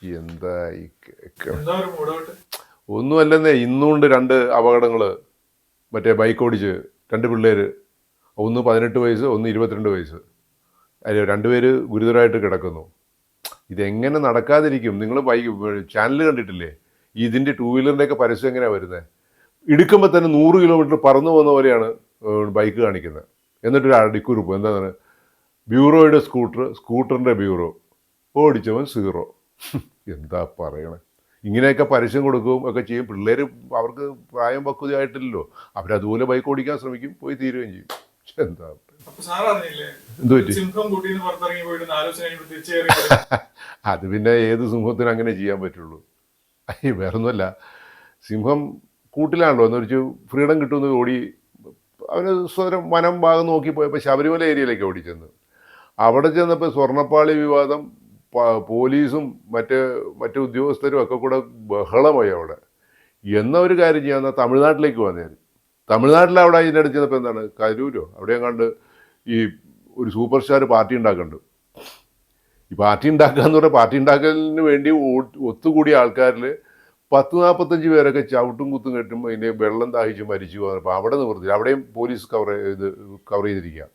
എന്താ ഈ ഒന്നുമല്ലെന്നേ. ഇന്നുകൊണ്ട് 2 അപകടങ്ങൾ. മറ്റേ ബൈക്ക് ഓടിച്ച് 2 പിള്ളേർ, ഒന്ന് 18 വയസ്സ്, ഒന്ന് 22 വയസ്സ്. അതിൽ 2 പേര് ഗുരുതരമായിട്ട് കിടക്കുന്നു. ഇതെങ്ങനെ നടക്കാതിരിക്കും? നിങ്ങൾ ചാനൽ കണ്ടിട്ടില്ലേ? ഇതിൻ്റെ 2 വീലറിൻ്റെയൊക്കെ പരസ്യം എങ്ങനെയാണ് വരുന്നത്? എടുക്കുമ്പോൾ തന്നെ 100 കിലോമീറ്റർ പറന്നു പോകുന്ന പോലെയാണ് ബൈക്ക് കാണിക്കുന്നത്. എന്നിട്ടൊരു അടിക്കുറിപ്പ് എന്താണ്? ബ്യൂറോയുടെ സ്കൂട്ടറിൻ്റെ ബ്യൂറോ, ഓടിച്ചവൻ 0. എന്താ പറയണേ? ഇങ്ങനെയൊക്കെ പരസ്യം കൊടുക്കുകയും ഒക്കെ ചെയ്യും. പിള്ളേർ അവർക്ക് പ്രായം പക്വതയായിട്ടില്ലല്ലോ, അവരതുപോലെ ബൈക്ക് ഓടിക്കാൻ ശ്രമിക്കും, പോയി തീരുകയും ചെയ്യും. എന്താ എന്ത് പറ്റി? അത് പിന്നെ ഏത് സിംഹത്തിനും അങ്ങനെ ചെയ്യാൻ പറ്റുള്ളൂ. വേറൊന്നുമല്ല, സിംഹം കൂട്ടിലാണല്ലോ എന്ന് വെച്ച് ഫ്രീഡം കിട്ടുമെന്ന് ഓടി. അവന് സ്വരം വനം ഭാഗം നോക്കി പോയപ്പോൾ ശബരിമല ഏരിയയിലേക്ക് ഓടിച്ചെന്ന്. അവിടെ ചെന്നപ്പോൾ സ്വർണ്ണപ്പാളി വിവാദം, പോലീസും മറ്റ് ഉദ്യോഗസ്ഥരും ഒക്കെ കൂടെ ബഹളമായി അവിടെ. എന്ന ഒരു കാര്യം ചെയ്യാമെന്നാൽ തമിഴ്നാട്ടിലേക്ക് വന്നേര്. തമിഴ്നാട്ടിൽ അവിടെ ഇതിൻ്റെ അടുത്ത് ചെന്നപ്പോൾ എന്താണ്, കരൂരോ അവിടെയും കണ്ട് ഈ ഒരു സൂപ്പർ സ്റ്റാർ പാർട്ടി ഉണ്ടാക്കുന്നുണ്ട്. ഈ പാർട്ടി ഉണ്ടാക്കുക എന്ന് പറഞ്ഞാൽ, പാർട്ടി ഉണ്ടാക്കലിന് വേണ്ടി ഒത്തുകൂടിയ ആൾക്കാരിൽ 10-45 പേരൊക്കെ ചവിട്ടും കുത്തും കെട്ടും അതിൻ്റെ വെള്ളം ദാഹിച്ച് മരിച്ചു പോകുന്നപ്പോൾ അവിടെ നിവൃത്തില്ല. അവിടെയും പോലീസ് കവർ ചെയ്തിരിക്കുക.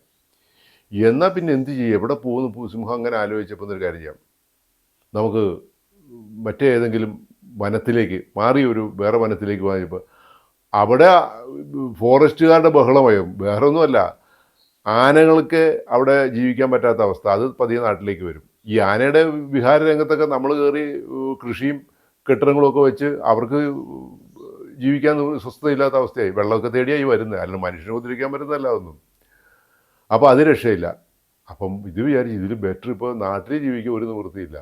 എന്നാൽ പിന്നെ എന്ത് ചെയ്യും? എവിടെ പോകുന്നു സിംഹം? അങ്ങനെ ആലോചിച്ചപ്പോൾ ഒരു കാര്യം ചെയ്യാം, നമുക്ക് മറ്റേതെങ്കിലും വനത്തിലേക്ക് മാറി, വേറെ വനത്തിലേക്ക് പോയപ്പോൾ അവിടെ ഫോറസ്റ്റുകാരുടെ ബഹളമയം. വേറെ ഒന്നുമല്ല, ആനകൾക്ക് അവിടെ ജീവിക്കാൻ പറ്റാത്ത അവസ്ഥ. അത് പതിയെ നാട്ടിലേക്ക് വരും. ഈ ആനയുടെ വിഹാര രംഗത്തൊക്കെ നമ്മൾ കയറി കൃഷിയും കെട്ടിടങ്ങളൊക്കെ വെച്ച് അവർക്ക് ജീവിക്കാൻ സ്വസ്ഥതയില്ലാത്ത അവസ്ഥയായി. വെള്ളമൊക്കെ തേടിയായി വരുന്നത്, അല്ല മനുഷ്യനെ ഉപദ്രവിക്കാൻ വരുന്നതല്ല അതൊന്നും. അപ്പോൾ അത് രക്ഷയില്ല. അപ്പം ഇത് വിചാരിച്ച് ഇതിൽ ബെറ്റർ ഇപ്പോൾ നാട്ടിൽ ജീവിക്കുക ഒരു നിവൃത്തിയില്ല.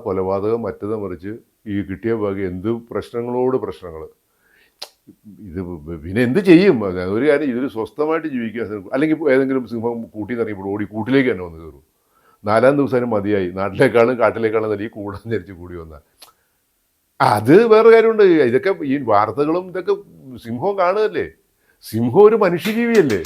കൊലപാതകം, മറ്റത് മറിച്ച് ഈ കിട്ടിയ ഭാഗ്യം എന്ത് പ്രശ്നങ്ങളോട് പ്രശ്നങ്ങൾ. ഇത് പിന്നെ എന്ത് ചെയ്യും? ഒരു കാര്യം, ഇതിൽ സ്വസ്ഥമായിട്ട് ജീവിക്കാൻ ശ്രമിക്കും. അല്ലെങ്കിൽ ഏതെങ്കിലും സിംഹം കൂട്ടി നിറങ്ങിയപ്പോൾ ഓടി കൂട്ടിലേക്ക് തന്നെ വന്ന് കയറും. 4-ാം ദിവസം മതിയായി, നാട്ടിലേക്കാളും കാട്ടിലേക്കാളും നല്ല ഈ കൂടാൻ ധരിച്ച് കൂടി വന്നാൽ. അത് വേറെ കാര്യമുണ്ട്. ഇതൊക്കെ ഈ വാർത്തകളും ഇതൊക്കെ സിംഹം കാണുകയല്ലേ. സിംഹം ഒരു മനുഷ്യജീവിയല്ലേ.